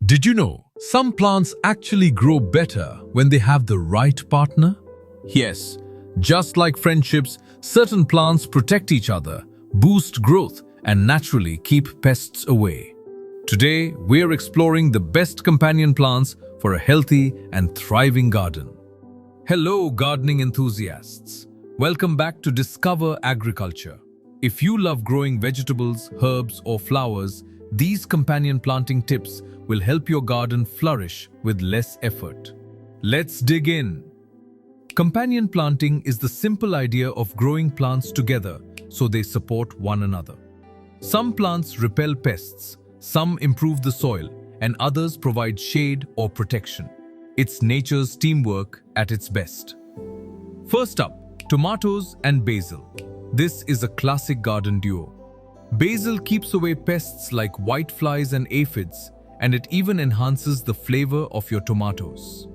Did you know some plants actually grow better when they have the right partner? Yes, just like friendships, certain plants protect each other, boost growth, and naturally keep pests away. Today, we're exploring the best companion plants for a healthy and thriving garden. Hello, gardening enthusiasts. Welcome back to Discover Agriculture. If you love growing vegetables, herbs, or flowers, these companion planting tips will help your garden flourish with less effort. Let's dig in. Companion planting is the simple idea of growing plants together so they support one another. Some plants repel pests, some improve the soil, and others provide shade or protection. It's nature's teamwork at its best. First up, tomatoes and basil. This is a classic garden duo. Basil keeps away pests like whiteflies and aphids, and it even enhances the flavor of your tomatoes.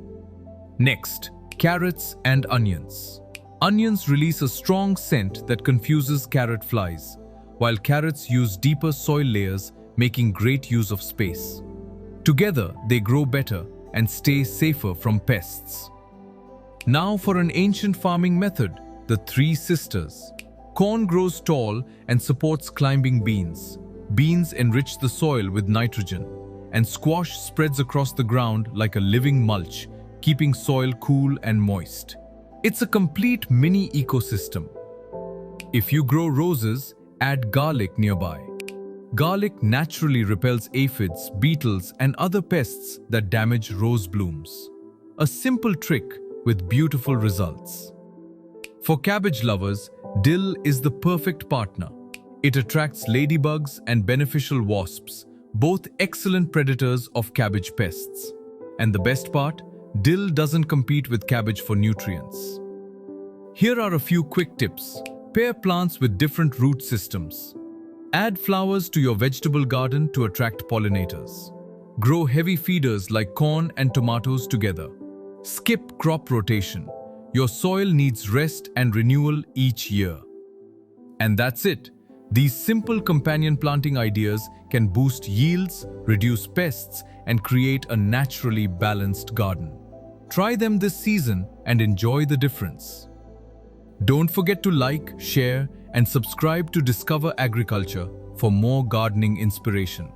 Next, carrots and onions. Onions release a strong scent that confuses carrot flies, while carrots use deeper soil layers, making great use of space. Together, they grow better and stay safer from pests. Now for an ancient farming method, the three sisters. Corn grows tall and supports climbing beans. Beans enrich the soil with nitrogen, and squash spreads across the ground like a living mulch, keeping soil cool and moist. It's a complete mini ecosystem. If you grow roses, add garlic nearby. Garlic naturally repels aphids, beetles, and other pests that damage rose blooms. A simple trick with beautiful results. For cabbage lovers, dill is the perfect partner. It attracts ladybugs and beneficial wasps, both excellent predators of cabbage pests. And the best part, dill doesn't compete with cabbage for nutrients. Here are a few quick tips. Pair plants with different root systems. Add flowers to your vegetable garden to attract pollinators. Grow heavy feeders like corn and tomatoes together. Skip crop rotation. Your soil needs rest and renewal each year. And that's it. These simple companion planting ideas can boost yields, reduce pests, and create a naturally balanced garden. Try them this season and enjoy the difference. Don't forget to like, share, and subscribe to Discover Agriculture for more gardening inspiration.